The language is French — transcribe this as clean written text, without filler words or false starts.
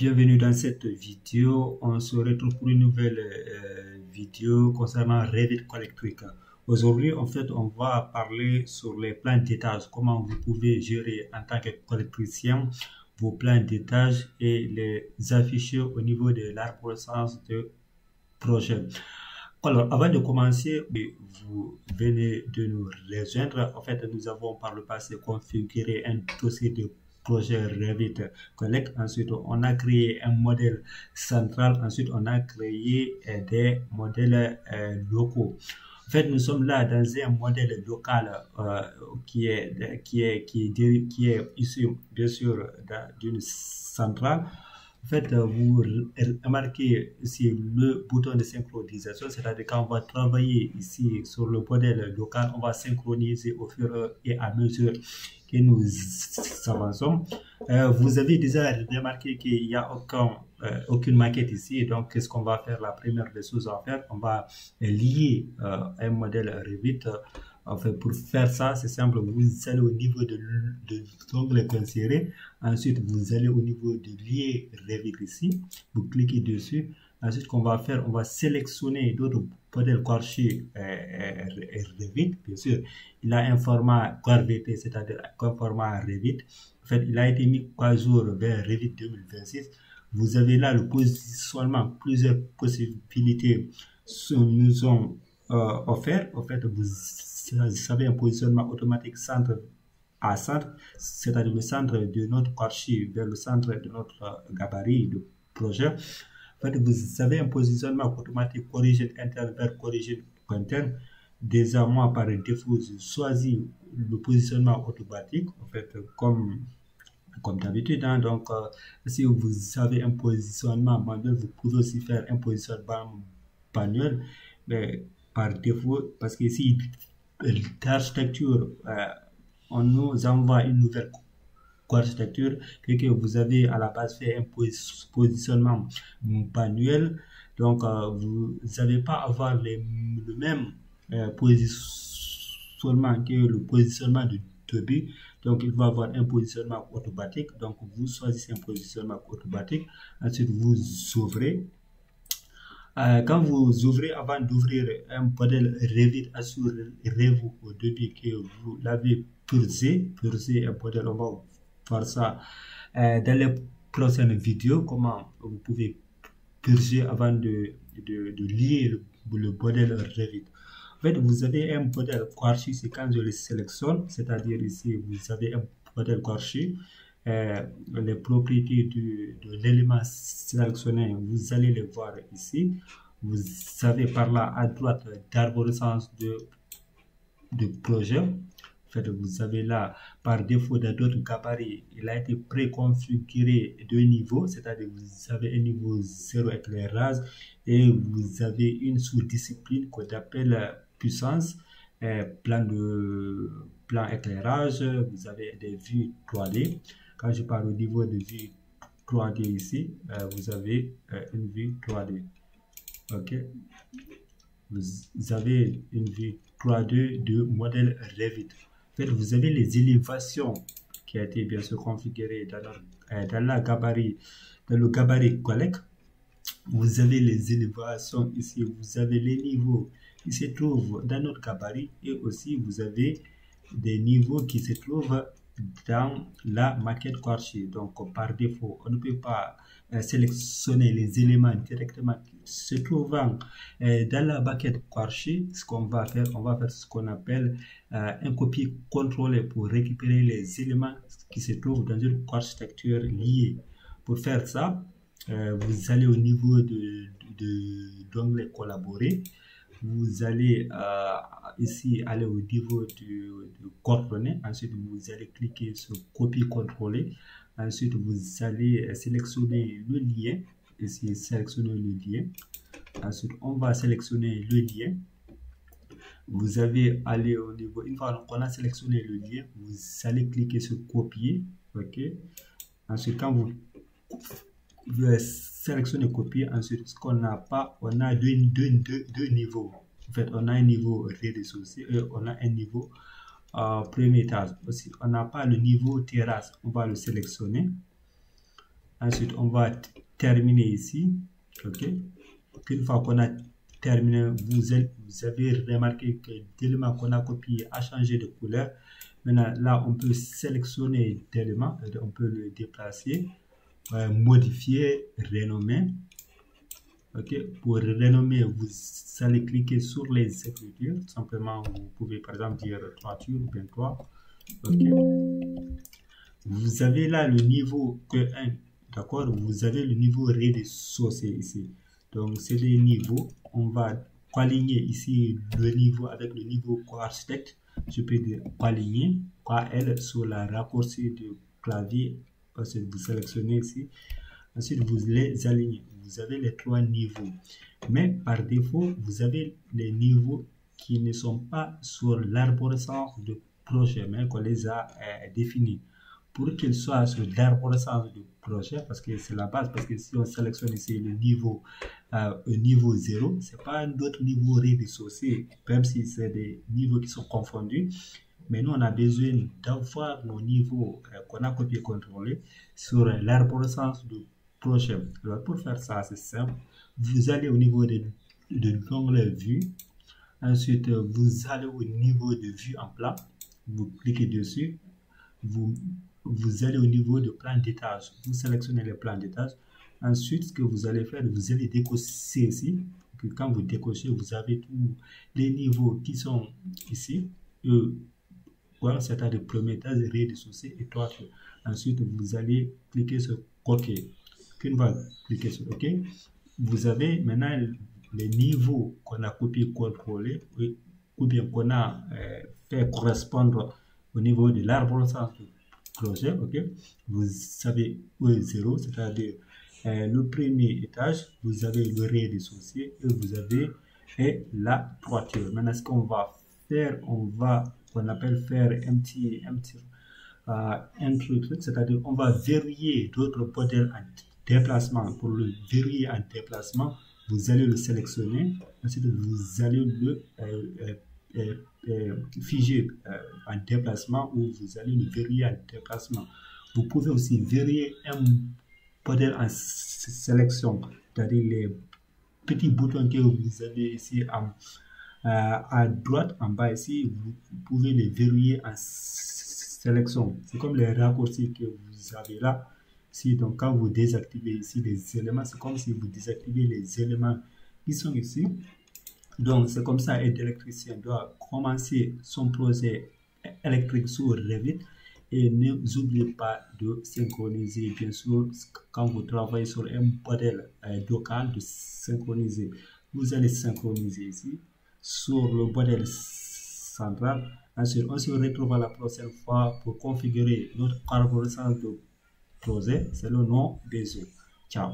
Bienvenue dans cette vidéo. On se retrouve pour une nouvelle vidéo concernant Revit Collectric. Aujourd'hui, en fait, on va parler sur les plans d'étage, comment vous pouvez gérer en tant que collectricien vos plans d'étage et les afficher au niveau de l'arborescence de projet. Alors, avant de commencer, vous venez de nous rejoindre. En fait, nous avons par le passé configuré un dossier de projet Revit Collect. Ensuite, on a créé un modèle central. Ensuite, on a créé des modèles locaux. En fait, nous sommes là dans un modèle local qui est issu, bien sûr, d'une centrale. En fait, vous remarquez ici le bouton de synchronisation, c'est-à-dire quand on va travailler ici sur le modèle local, on va synchroniser au fur et à mesure que nous avançons. Vous avez déjà remarqué qu'il n'y a aucune maquette ici, donc qu'est-ce qu'on va faire? La première des choses à faire, on va lier un modèle Revit. Enfin, pour faire ça, c'est simple, vous allez au niveau de l'onglet inséré, ensuite vous allez au niveau de lier Revit ici, vous cliquez dessus, ensuite qu'on va faire, on va sélectionner d'autres modèles Quartz Revit, bien sûr, il a un format QuarVT, c'est-à-dire un format Revit, en fait, il a été mis à jour vers Revit 2026, vous avez là le positionnement, plusieurs possibilités nous sont offertes, en fait, vous savez, un positionnement automatique centre à centre, c'est-à-dire le centre de notre quartier vers le centre de notre gabarit de projet. En fait, vous avez un positionnement automatique origine interne vers origine interne. Déjà, moi, par défaut, je choisis le positionnement automatique, en fait, comme d'habitude. Hein. Donc, si vous avez un positionnement manuel, vous pouvez aussi faire un positionnement manuel, mais par défaut, parce que ici, l'architecture, on nous envoie une nouvelle architecture que vous avez à la base fait un positionnement manuel, donc vous n'allez pas avoir le même positionnement que le positionnement de début, donc il va avoir un positionnement automatique, donc vous choisissez un positionnement automatique, ensuite vous ouvrez. Quand vous ouvrez, avant d'ouvrir un modèle Revit, assurez-vous au début que vous l'avez purgé un modèle. On va faire ça dans les prochaines vidéos, comment vous pouvez purger avant de lier le modèle Revit. En fait, vous avez un modèle Quartz, c'est quand je le sélectionne, c'est-à-dire ici, vous avez un modèle Quartz. Les propriétés de l'élément sélectionné, vous allez les voir ici. Vous avez par là à droite d'arborescence de projet. En fait, vous avez là, par défaut dans d'autres gabarits, il a été préconfiguré de niveaux, c'est-à-dire vous avez un niveau 0 éclairage et vous avez une sous-discipline qu'on appelle puissance, plan éclairage, vous avez des vues 3D. Quand je parle au niveau de vue 3D ici, vous avez une vue 3D. Ok, vous avez une vue 3D de modèle Revit. En fait, vous avez les élévations qui a été bien sûr configurées dans le gabarit Collect. Vous avez les élévations ici, vous avez les niveaux qui se trouvent dans notre gabarit et aussi vous avez des niveaux qui se trouvent dans la maquette Quartz. Donc, par défaut, on ne peut pas sélectionner les éléments directement se trouvant dans la maquette Quartz. Ce qu'on va faire, on va faire ce qu'on appelle un copier contrôlé pour récupérer les éléments qui se trouvent dans une architecture liée. Pour faire ça, vous allez au niveau de l'onglet collaborer. Vous allez ici aller au niveau de coordonnées. Ensuite, vous allez cliquer sur copier contrôler. Ensuite, vous allez sélectionner le lien. Ici, sélectionner le lien. Ensuite, on va sélectionner le lien. Vous avez aller au niveau, une fois qu'on a sélectionné le lien, vous allez cliquer sur copier. OK. Ensuite, quand vous sélectionnez copier, ensuite, ce qu'on n'a pas, on a deux niveaux. En fait, on a un niveau rez-de-chaussée et on a un niveau premier étage. Aussi, on n'a pas le niveau terrasse. On va le sélectionner. Ensuite, on va terminer ici. OK. Une fois qu'on a terminé, vous avez remarqué que l'élément qu'on a copié a changé de couleur. Maintenant, là, on peut sélectionner l'élément, on peut le déplacer, modifier, renommer. OK. Pour renommer, vous allez cliquer sur les écritures. Simplement, vous pouvez par exemple dire toiture ou bien toit. OK. Vous avez là le niveau que 1. D'accord. Vous avez le niveau rez-de-chaussée ici. Donc, c'est des niveaux. On va aligner ici le niveau avec le niveau co-architecte. Je peux dire aligner, L sur la raccourci du clavier. Ensuite, vous sélectionnez ici. Ensuite, vous les alignez. Vous avez les 3 niveaux. Mais par défaut, vous avez les niveaux qui ne sont pas sur l'arborescence de projet, mais qu'on les a définis. Pour qu'il soit sur l'arborescence de projet, parce que c'est la base, parce que si on sélectionne ici le niveau, niveau 0, ce n'est pas un autre niveau rez-de-chaussée, même si c'est des niveaux qui sont confondus. Mais nous, on a besoin d'avoir nos niveaux qu'on a copié-contrôlé sur l'arborescence de projet. Alors, pour faire ça, c'est simple. Vous allez au niveau de l'onglet vue. Ensuite, vous allez au niveau de vue en plat. Vous cliquez dessus. Vous allez au niveau de plan d'étage. Vous sélectionnez le plan d'étage. Ensuite, ce que vous allez faire, vous allez décocher ici. Que quand vous décochez, vous avez tous les niveaux qui sont ici. Voilà, c'est-à-dire premier étage, rez-de-chaussée et toiture. Ensuite, vous allez cliquer sur OK. Qu'une fois cliquer sur OK, vous avez maintenant les niveaux qu'on a copié-collé ou bien qu'on a fait correspondre au niveau de l'arborescence du projet. OK, vous savez où est 0, c'est-à-dire le premier étage, vous avez le rez-de-chaussée et vous avez la toiture. Maintenant, ce qu'on va faire, on appelle faire un petit truc, c'est-à-dire on va verrouiller d'autres modèles en déplacement. Pour le verrouiller en déplacement, vous allez le sélectionner, ensuite vous allez le figer en déplacement ou vous allez le verrouiller en déplacement. Vous pouvez aussi verrouiller un modèle en sélection, c'est-à-dire les petits boutons que vous avez ici à droite en bas ici, vous pouvez les verrouiller en sélection. C'est comme les raccourcis que vous avez là. Si, donc, quand vous désactivez ici les éléments, c'est comme si vous désactivez les éléments qui sont ici. Donc, c'est comme ça, un électricien doit commencer son projet électrique sur Revit. Et n'oubliez pas de synchroniser, bien sûr, quand vous travaillez sur un modèle local, de synchroniser. Vous allez synchroniser ici sur le modèle central. Ensuite, on se retrouve à la prochaine fois pour configurer notre arborescence de projet selon nos besoins. Ciao.